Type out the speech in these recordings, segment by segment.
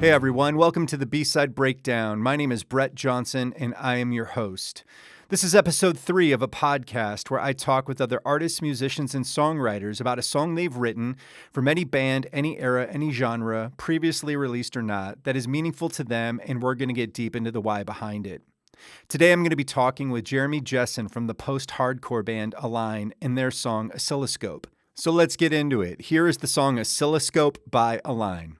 Hey everyone, welcome to the B-Side Breakdown. My name is Brett Johnson and I am your host. This is episode 3 of a podcast where I talk with other artists, musicians, and songwriters about a song they've written from any band, any era, any genre, previously released or not, that is meaningful to them, and we're going to get deep into the why behind it. Today I'm going to be talking with Jeremy Jessen from the post-hardcore band Align and their song Oscilloscope. So let's get into it. Here is the song Oscilloscope by Align.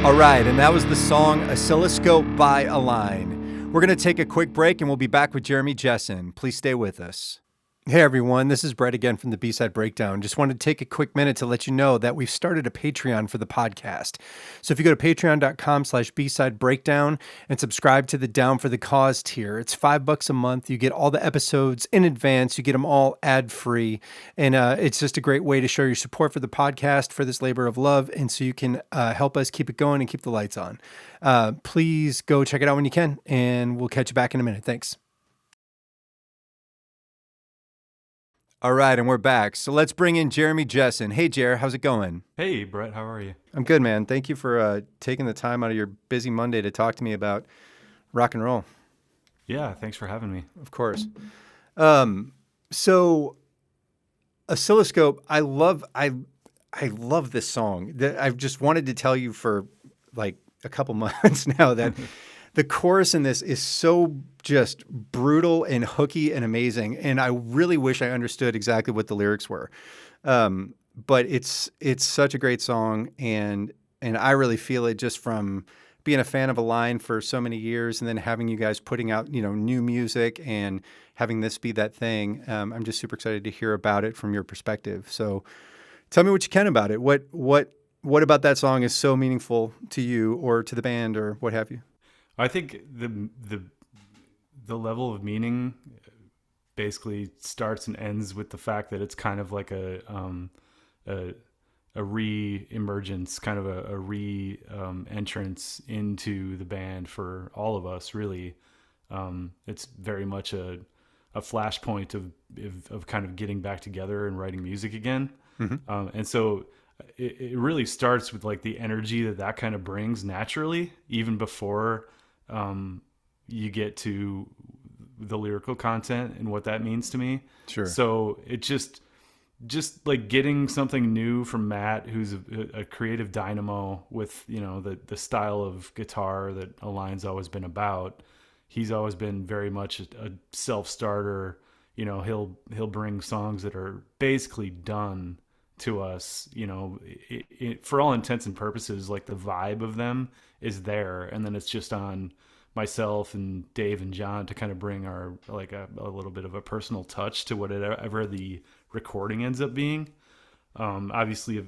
All right, and that was the song Oscilloscope by Align. We're going to take a quick break and we'll be back with Jeremy Jessen. Please stay with us. Hey everyone, this is Brett again from the B-Side Breakdown. Just wanted to take a quick minute to let you know that we've started a Patreon for the podcast. So if you go to patreon.com/B-Side Breakdown and subscribe to the Down for the Cause tier, it's $5 a month. You get all the episodes in advance. You get them all ad-free. And it's just a great way to show your support for the podcast, for this labor of love, and so you can help us keep it going and keep the lights on. Please go check it out when you can, and we'll catch you back in a minute. Thanks. All right, and we're back. So let's bring in Jeremy Jessen. Hey, Jer, how's it going? Hey, Brett, how are you? I'm good, man. Thank you for taking the time out of your busy Monday to talk to me about rock and roll. Yeah, thanks for having me. Of course. So Oscilloscope, I love this song. I've just wanted to tell you for like a couple months now that the chorus in this is so just brutal and hooky and amazing. And I really wish I understood exactly what the lyrics were. But it's such a great song. And I really feel it just from being a fan of Align for so many years and then having you guys putting out, new music and having this be that thing. I'm just super excited to hear about it from your perspective. So tell me what you can about it. What about that song is so meaningful to you or to the band or what have you? I think the level of meaning basically starts and ends with the fact that it's kind of like a re-emergence, kind of a re-entrance into the band for all of us, really. It's very much a flashpoint of kind of getting back together and writing music again. And so it really starts with like the energy that kind of brings naturally, even before you get to the lyrical content and what that means to me. Sure. So it just like getting something new from Matt, who's a creative dynamo with, you know, the style of guitar that Align's always been about. He's always been very much a self-starter. You know, he'll bring songs that are basically done to us, you know, for all intents and purposes, like the vibe of them is there. And then it's just on myself and Dave and John to kind of bring our, like a little bit of a personal touch to whatever the recording ends up being. Obviously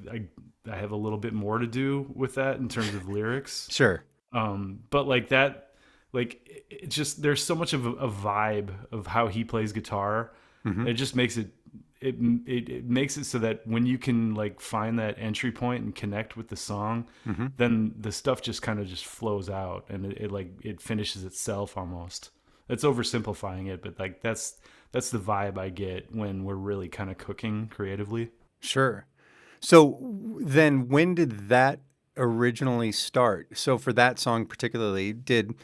I have a little bit more to do with that in terms of lyrics. Sure. But like that, like it just, there's so much of a vibe of how he plays guitar. It just makes it makes it so that when you can like find that entry point and connect with the song, then the stuff just kind of just flows out, and it finishes itself almost. It's oversimplifying it, but like that's the vibe I get when we're really kind of cooking creatively. Sure. So then when did that originally start? So for that song particularly, did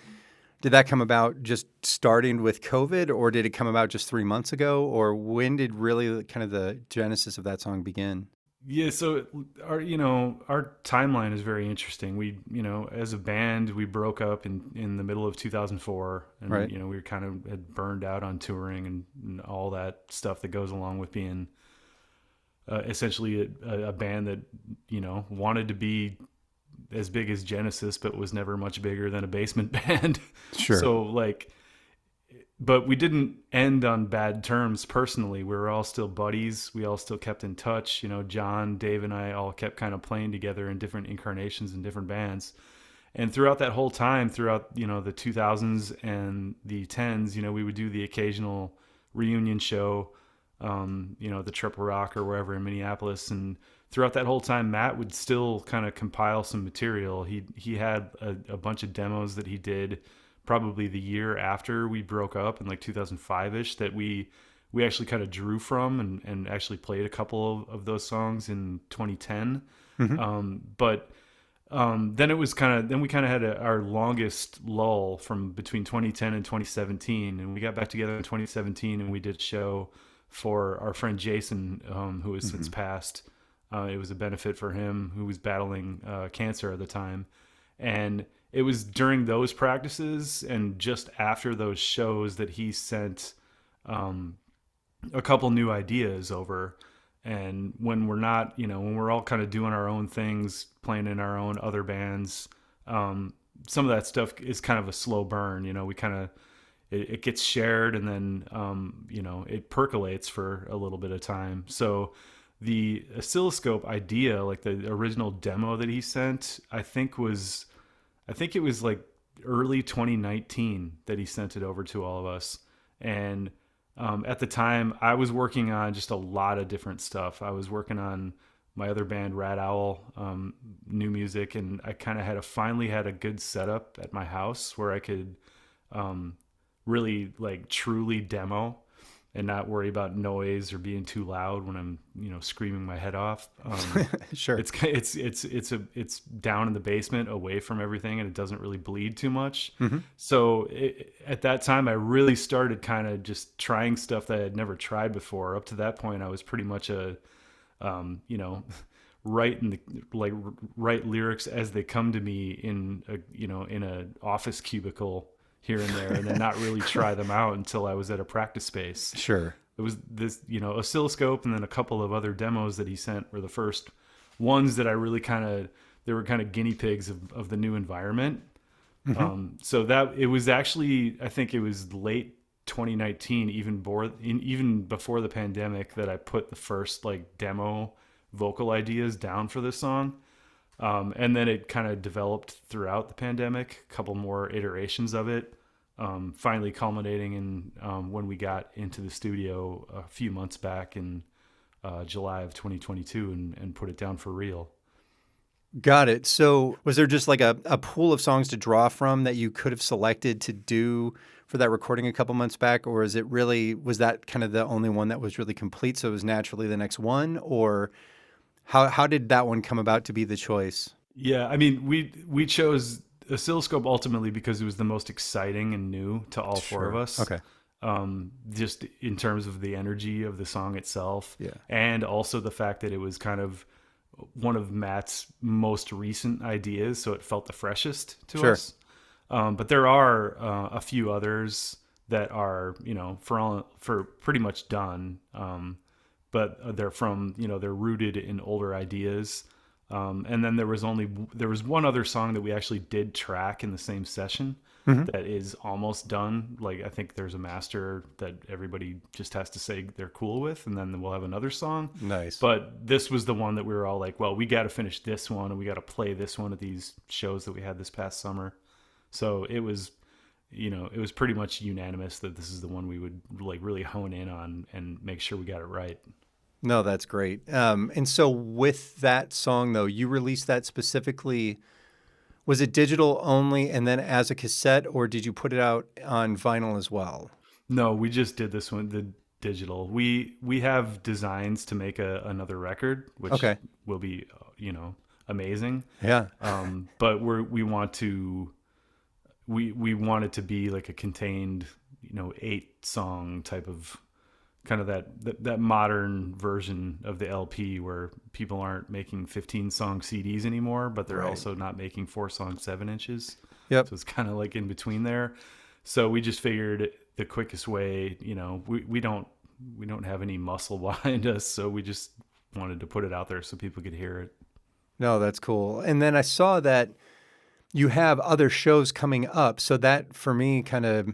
that come about just starting with COVID, or did it come about just 3 months ago, or when did really kind of the genesis of that song begin? Yeah, so our timeline is very interesting. We, you know, as a band, we broke up in the middle of 2004, and Right. you know, we kind of had burned out on touring and all that stuff that goes along with being essentially a band that, you know, wanted to be as big as Genesis, but was never much bigger than a basement band. Sure. So like, but we didn't end on bad terms personally. We were all still buddies. We all still kept in touch. You know, John, Dave, and I all kept kind of playing together in different incarnations in different bands. And throughout that whole time, throughout, you know, the 2000s and the 10s, you know, we would do the occasional reunion show, you know, the Triple Rock or wherever in Minneapolis. And throughout that whole time, Matt would still kind of compile some material. He had a bunch of demos that he did probably the year after we broke up in like 2005-ish that we actually kind of drew from and actually played a couple of those songs in 2010. But then it was then we kind of had our longest lull from between 2010 and 2017. And we got back together in 2017 and we did a show for our friend Jason, who has since passed. It was a benefit for him, who was battling cancer at the time. And it was during those practices and just after those shows that he sent a couple new ideas over. And when we're not, you know, when we're all kind of doing our own things, playing in our own other bands, some of that stuff is kind of a slow burn. You know, we kind of, it gets shared and then, you know, it percolates for a little bit of time. So the Oscilloscope idea, like the original demo that he sent, I think it was like early 2019 that he sent it over to all of us. And at the time, I was working on just a lot of different stuff. I was working on my other band, Rat Owl, new music, and I kind of finally had a good setup at my house where I could really like truly demo and not worry about noise or being too loud when I'm, you know, screaming my head off. Sure. It's down in the basement away from everything, and it doesn't really bleed too much. So at that time, I really started kind of just trying stuff that I had never tried before. Up to that point, I was pretty much you know, write lyrics as they come to me in a office cubicle here and there, and then not really try them out until I was at a practice space. Sure. It was this, you know, Oscilloscope and then a couple of other demos that he sent were the first ones that I really they were kind of guinea pigs of the new environment. So that it was actually, I think it was late 2019, even before the pandemic, that I put the first like demo vocal ideas down for this song. And then it kind of developed throughout the pandemic, a couple more iterations of it, finally culminating in when we got into the studio a few months back and July of 2022 and put it down for real. Got it. So was there just like a pool of songs to draw from that you could have selected to do for that recording a couple months back? Or is it really, was that kind of the only one that was really complete? So it was naturally the next one? Or how did that one come about to be the choice? Yeah, I mean, we chose Oscilloscope ultimately because it was the most exciting and new to all four of Sure. us. Okay. Just in terms of the energy of the song itself, Yeah. and also the fact that it was kind of one of Matt's most recent ideas, so it felt the freshest to Sure. us. But there are a few others that are, for pretty much done. But they're from, they're rooted in older ideas. And then there was one other song that we actually did track in the same session Mm-hmm. that is almost done. Like, I think there's a master that everybody just has to say they're cool with, and then we'll have another song. Nice. But this was the one that we were all like, well, we got to finish this one, and we got to play this one at these shows that we had this past summer. So it was, it was pretty much unanimous that this is the one we would like really hone in on and make sure we got it right. No, that's great. And so with that song, though, you released that specifically. Was it digital only and then as a cassette, or did you put it out on vinyl as well? No, we just did this one, the digital. We have designs to make another record, which Okay. will be, amazing. Yeah. But we want it to be like a contained, 8-song type of kind of that modern version of the LP where people aren't making 15-song CDs anymore, but they're Right. also not making 4-song 7 inches. Yep. So it's kind of like in between there. So we just figured the quickest way, we don't have any muscle behind us, so we just wanted to put it out there so people could hear it. No, that's cool. And then I saw that you have other shows coming up. So that for me kind of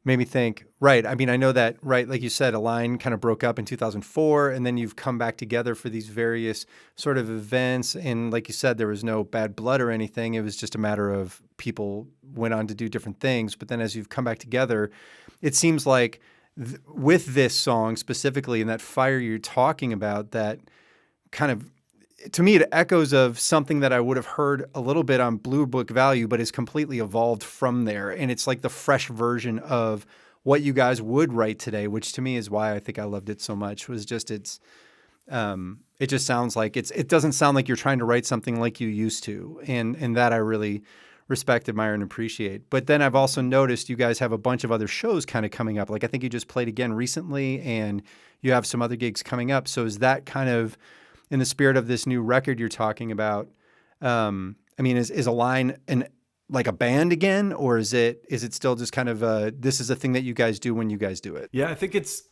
made me think, right. I mean, I know that, right, like you said, Align kind of broke up in 2004, and then you've come back together for these various sort of events. And like you said, there was no bad blood or anything. It was just a matter of people went on to do different things. But then as you've come back together, it seems like with this song specifically and that fire you're talking about, that kind of, to me, it echoes of something that I would have heard a little bit on Blue Book Value, but is completely evolved from there. And it's like the fresh version of what you guys would write today, which to me is why I think I loved it so much. Was just it just sounds like it doesn't sound like you're trying to write something like you used to, and that I really respect, admire, and appreciate. But then I've also noticed you guys have a bunch of other shows kind of coming up. Like I think you just played again recently, and you have some other gigs coming up. So is that kind of in the spirit of this new record you're talking about? I mean, is Align like a band again, or is it still just kind of this is a thing that you guys do when you guys do it? Yeah, I think it's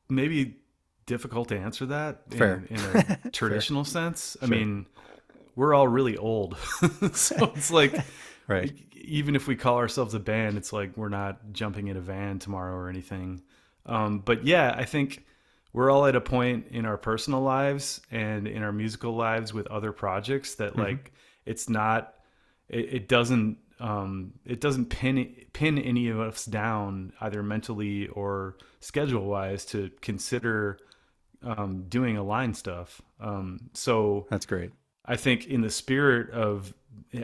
maybe difficult to answer that Fair. in a traditional sense. I mean, we're all really old, so it's like, Right. even if we call ourselves a band, it's like we're not jumping in a van tomorrow or anything. But yeah, I think we're all at a point in our personal lives and in our musical lives with other projects that like it's not, it doesn't pin any of us down either mentally or schedule wise to consider doing Align stuff. So That's great. I think in the spirit of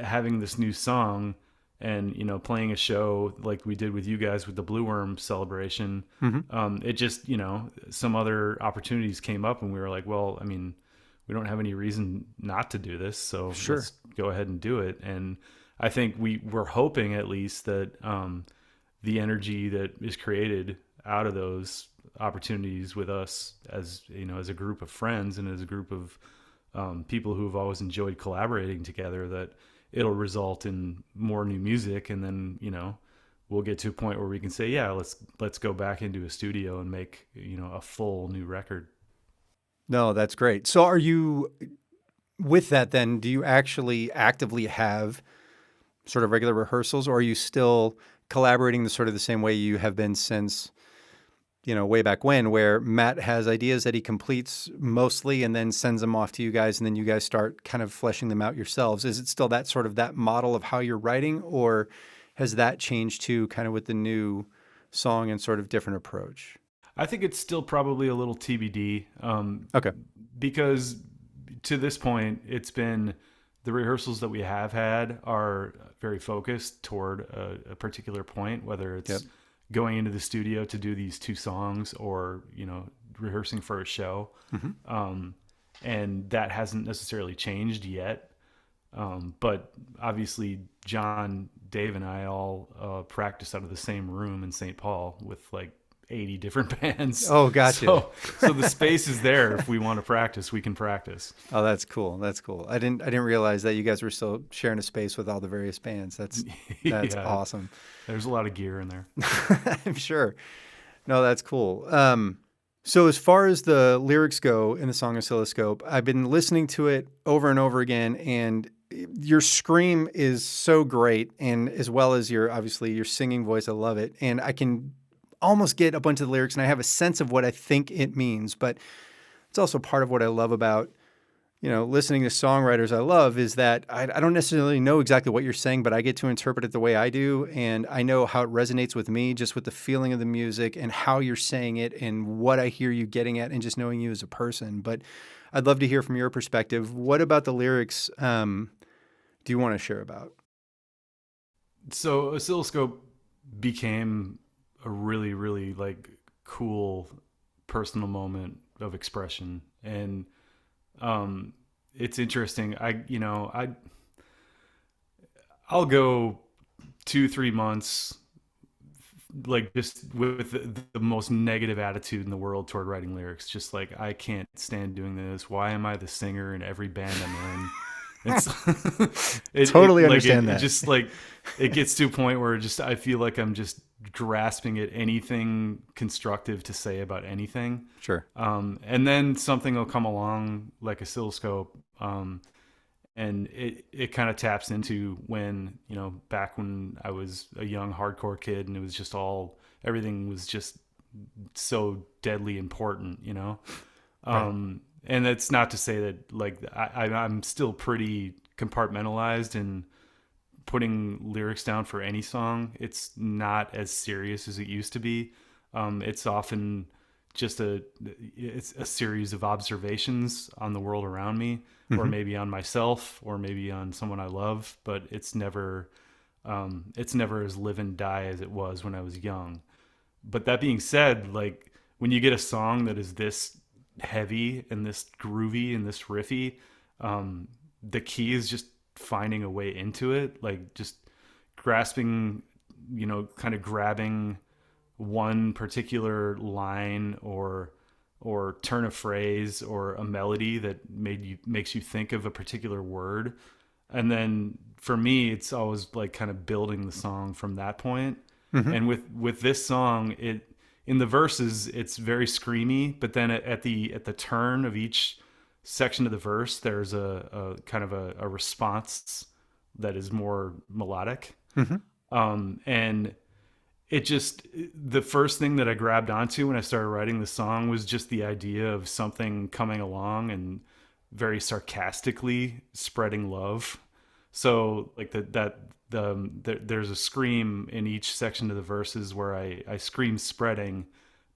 having this new song and, playing a show like we did with you guys with the Blue Worm celebration, it just, some other opportunities came up and we were like, well, I mean, we don't have any reason not to do this. So let's go ahead and do it. And I think we're hoping at least that the energy that is created out of those opportunities with us as, as a group of friends and as a group of people who have always enjoyed collaborating together, that it'll result in more new music. And then, we'll get to a point where we can say, yeah, let's go back into a studio and make, a full new record. No, that's great. So are you, with that then, do you actually actively have sort of regular rehearsals, or are you still collaborating the sort of the same way you have been since, way back when, where Matt has ideas that he completes mostly and then sends them off to you guys, and then you guys start kind of fleshing them out yourselves? Is it still that sort of that model of how you're writing, or has that changed too, kind of with the new song and sort of different approach? I think it's still probably a little TBD, Okay. because to this point, it's been the rehearsals that we have had are very focused toward a particular point, whether Yep. it's going into the studio to do these two songs or, rehearsing for a show. Um, and that hasn't necessarily changed yet. But obviously, John, Dave, and I all practice out of the same room in St. Paul with like 80 different bands. Oh, gotcha. So the space is there. If we want to practice, we can practice. Oh, that's cool. That's cool. I didn't realize that you guys were still sharing a space with all the various bands. That's Yeah, awesome. there's a lot of gear in there. I'm sure. No, that's cool. So as far as the lyrics go in the song Oscilloscope, I've been listening to it over and over again, and your scream is so great, and as well as obviously your singing voice, I love it. And I can almost get a bunch of the lyrics, and I have a sense of what I think it means, but it's also part of what I love about listening to songwriters I love is that I don't necessarily know exactly what you're saying, but I get to interpret it the way I do. And I know how it resonates with me, just with the feeling of the music and how you're saying it and what I hear you getting at and just knowing you as a person. But I'd love to hear from your perspective. What about the lyrics do you want to share about? So Oscilloscope became a really, really like cool personal moment of expression. And it's interesting. I'll go 2-3 months like just with the most negative attitude in the world toward writing lyrics. Just like, I can't stand doing this. Why am I the singer in every band I'm in? It's Totally understand that. It just like it gets to a point where I feel like I'm just grasping at anything constructive to say about anything. Sure. And then something will come along like Oscilloscope, and it kind of taps into when, back when I was a young hardcore kid and it was just everything was just so deadly important, Right. And it's not to say that like I'm still pretty compartmentalized in putting lyrics down for any song. It's not as serious as it used to be. It's often just it's a series of observations on the world around me, or maybe on myself, or maybe on someone I love. But it's never as live and die as it was when I was young. But that being said, like when you get a song that is this heavy and this groovy and this riffy, the key is just finding a way into it, like just grasping, kind of grabbing one particular line or turn of phrase or a melody that makes you think of a particular word. And then for me, it's always like kind of building the song from that point. Mm-hmm. And with this song, in the verses, it's very screamy, but then at the turn of each section of the verse, there's a kind of a response that is more melodic. Mm-hmm. And the first thing that I grabbed onto when I started writing the song was just the idea of something coming along and very sarcastically spreading love. So like there's a scream in each section of the verses where I scream spreading,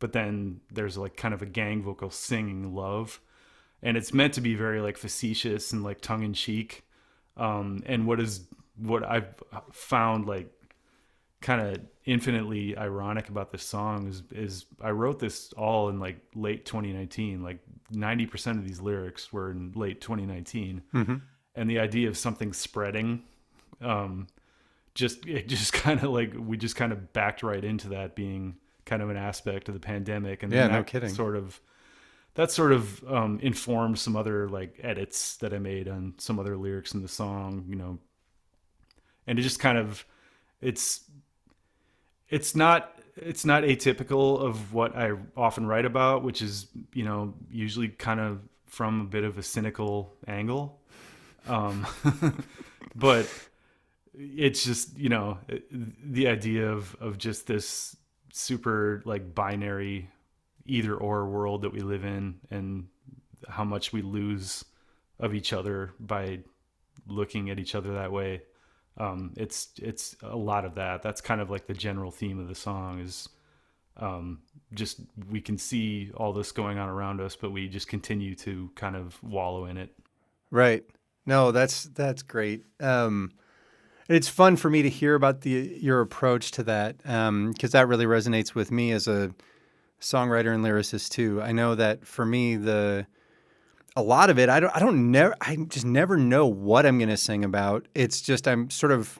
but then there's like kind of a gang vocal singing love. And it's meant to be very like facetious and like tongue in cheek. And what I've found like kind of infinitely ironic about this song is I wrote this all in like late 2019. Like 90% of these lyrics were in late 2019. Mm-hmm. And the idea of something spreading, it just kind of like we just kind of backed right into that being kind of an aspect of the pandemic. And Yeah, then no kidding. that sort of informed some other like edits that I made on some other lyrics in the song, and it just kind of it's not atypical of what I often write about, which is, usually kind of from a bit of a cynical angle. But it's just, the idea of just this super like binary either or world that we live in, and how much we lose of each other by looking at each other that way. It's a lot of that. That's kind of like the general theme of the song is just we can see all this going on around us, but we just continue to kind of wallow in it. Right. No, that's great. It's fun for me to hear about your approach to that, because that really resonates with me as a songwriter and lyricist too. I know that for me, a lot of it, I just never know what I'm going to sing about. It's just, I'm sort of,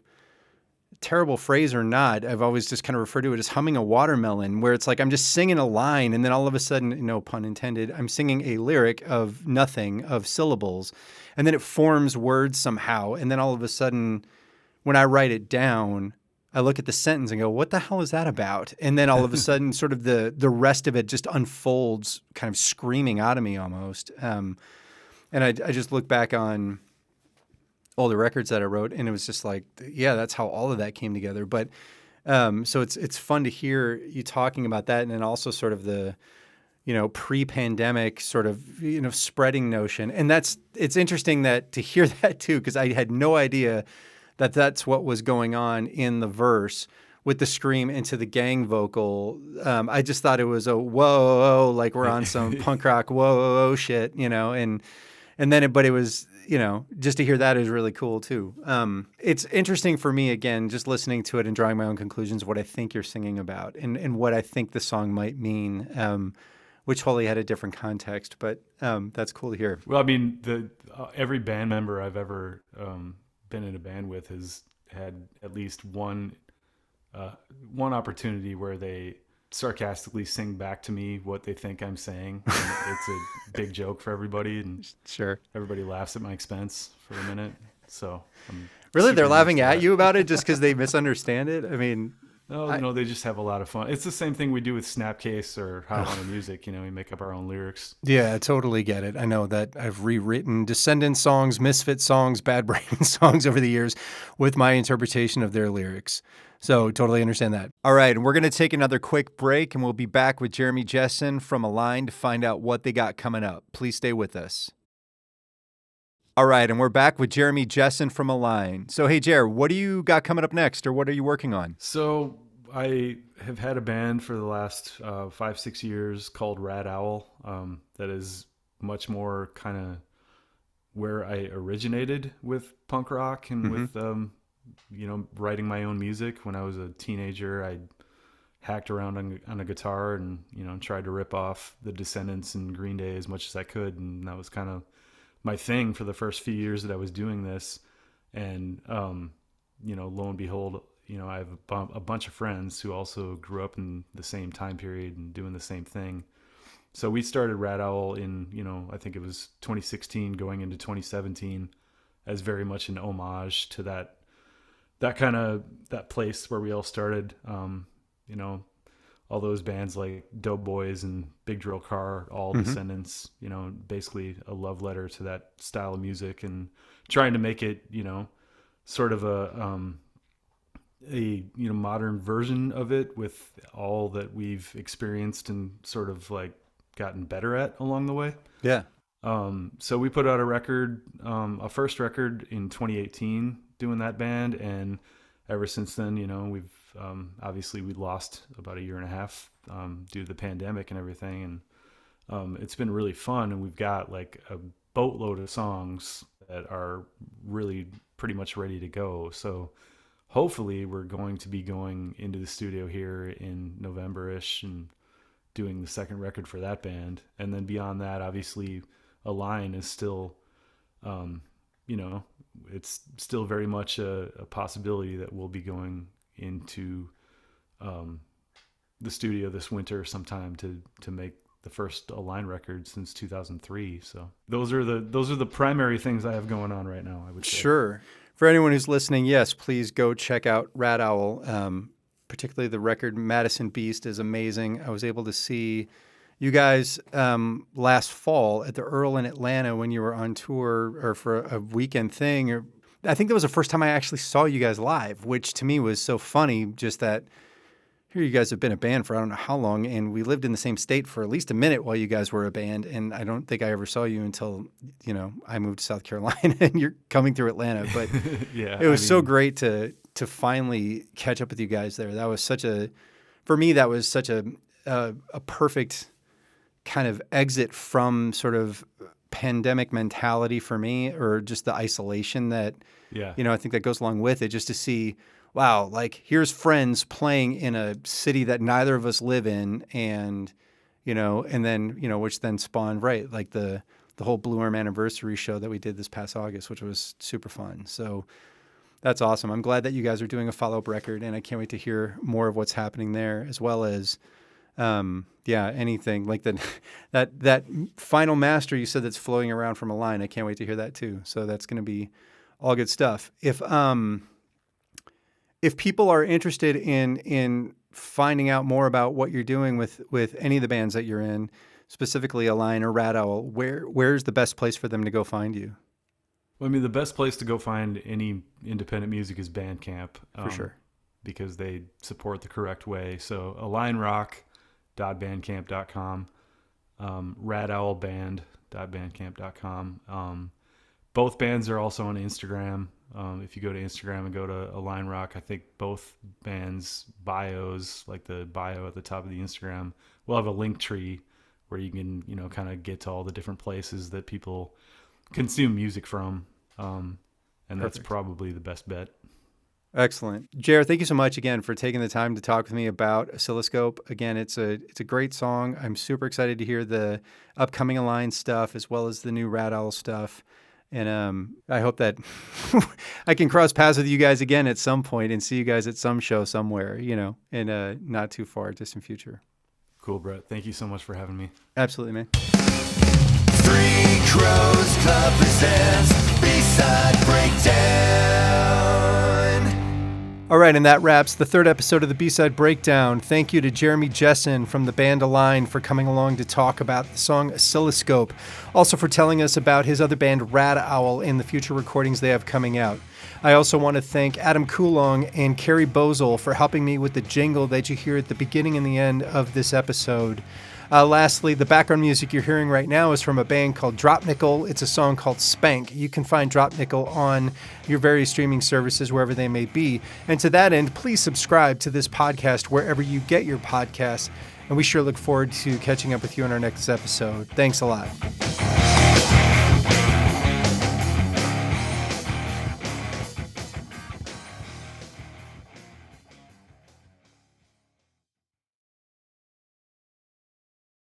terrible phrase or not, I've always just kind of referred to it as humming a watermelon, where it's like I'm just singing a line and then all of a sudden, no pun intended, I'm singing a lyric of nothing, of syllables, and then it forms words somehow. And then all of a sudden, when I write it down, I look at the sentence and go, what the hell is that about? And then all of a sudden, sort of the rest of it just unfolds, kind of screaming out of me almost. And I just look back on all the records that I wrote, and it was just like, yeah, that's how all of that came together. But so it's fun to hear you talking about that, and then also sort of the, pre-pandemic sort of, spreading notion. And it's interesting that to hear that too, because I had no idea that that's what was going on in the verse with the scream into the gang vocal. I just thought it was a whoa, like we're on some punk rock whoa shit, and then but it was, just to hear that is really cool too. It's interesting for me, again, just listening to it and drawing my own conclusions, what I think you're singing about and what I think the song might mean, which totally had a different context, but that's cool to hear. Well, I mean, every band member I've ever been in a band with has had at least one opportunity where they sarcastically sing back to me what they think I'm saying. And it's a big joke for everybody, and sure, everybody laughs at my expense for a minute. So really, they're laughing at you about it just because they misunderstand it. I mean, no, they just have a lot of fun. It's the same thing we do with Snapcase or How to Music. We make up our own lyrics. Yeah, I totally get it. I know that I've rewritten Descendant songs, Misfit songs, Bad Brain songs over the years with my interpretation of their lyrics. So totally understand that. All right, and we're going to take another quick break, and we'll be back with Jeremy Jessen from Align to find out what they got coming up. Please stay with us. All right, and we're back with Jeremy Jessen from Align. So, hey, Jer, what do you got coming up next, or what are you working on? So, I have had a band for the last 5-6 years called Rat Owl. That is much more kind of where I originated with punk rock and with, writing my own music. When I was a teenager, I hacked around on a guitar and, tried to rip off the Descendants and Green Day as much as I could. And that was kind of my thing for the first few years that I was doing this. And, lo and behold, I have a bunch of friends who also grew up in the same time period and doing the same thing. So we started Rat Owl in, I think it was 2016 going into 2017 as very much an homage to that place where we all started. All those bands like Doughboys and Big Drill Car, all Descendants, basically a love letter to that style of music and trying to make it, sort of a modern version of it with all that we've experienced and sort of like gotten better at along the way. Yeah. So we put out a first record in 2018 doing that band. And ever since then, we've, obviously we lost about a year and a half, due to the pandemic and everything. And, it's been really fun. And we've got like a boatload of songs that are really pretty much ready to go. So hopefully we're going to be going into the studio here in November-ish and doing the second record for that band. And then beyond that, obviously Align is still, it's still very much a possibility that we'll be going into the studio this winter sometime to make the first Align record since 2003. So those are the primary things I have going on right now, I would say. Sure. For anyone who's listening, yes, please go check out Rat Owl. Particularly the record Madison Beast is amazing. I was able to see you guys last fall at the Earl in Atlanta when you were on tour or for a weekend thing. I think that was the first time I actually saw you guys live, which to me was so funny, just that here you guys have been a band for I don't know how long, and we lived in the same state for at least a minute while you guys were a band, and I don't think I ever saw you until, I moved to South Carolina and you're coming through Atlanta. But yeah, it was so great to finally catch up with you guys there. That was for me, that was such a a perfect kind of exit from sort of pandemic mentality for me, or just the isolation that, I think that goes along with it, just to see, wow, like here's friends playing in a city that neither of us live in. And, and then, which then spawned, right, like the whole Blue Arm anniversary show that we did this past August, which was super fun. So that's awesome. I'm glad that you guys are doing a follow-up record, and I can't wait to hear more of what's happening there, as well as, anything like that final master you said that's floating around from Align. I can't wait to hear that too. So that's going to be all good stuff. If people are interested in finding out more about what you're doing with any of the bands that you're in, specifically Align or Rat Owl, where's the best place for them to go find you? Well, I mean, the best place to go find any independent music is Bandcamp. For sure. Because they support the correct way. So alignrock.bandcamp.com, ratowlband.bandcamp.com. Both bands are also on Instagram. If you go to Instagram and go to Align Rock, I think both bands' bios, like the bio at the top of the Instagram, will have a link tree where you can, kind of get to all the different places that people consume music from. And that's probably the best bet. Excellent. Jer, thank you so much again for taking the time to talk with me about Oscilloscope. Again, it's a great song. I'm super excited to hear the upcoming Align stuff as well as the new Rat Owl stuff. And I hope that I can cross paths with you guys again at some point and see you guys at some show somewhere, in a not too far distant future. Cool, Brett. Thank you so much for having me. Absolutely, man. Three Crows Club presents B-Side Breakdown. All right, and that wraps the third episode of the B-Side Breakdown. Thank you to Jeremy Jessen from the band Align for coming along to talk about the song Oscilloscope. Also for telling us about his other band Rat Owl and the future recordings they have coming out. I also want to thank Adam Coulong and Carrie Bozel for helping me with the jingle that you hear at the beginning and the end of this episode. Lastly, the background music you're hearing right now is from a band called Drop Nickel. It's a song called Spank. You can find Drop Nickel on your various streaming services, wherever they may be. And to that end, please subscribe to this podcast wherever you get your podcasts. And we sure look forward to catching up with you on our next episode. Thanks a lot.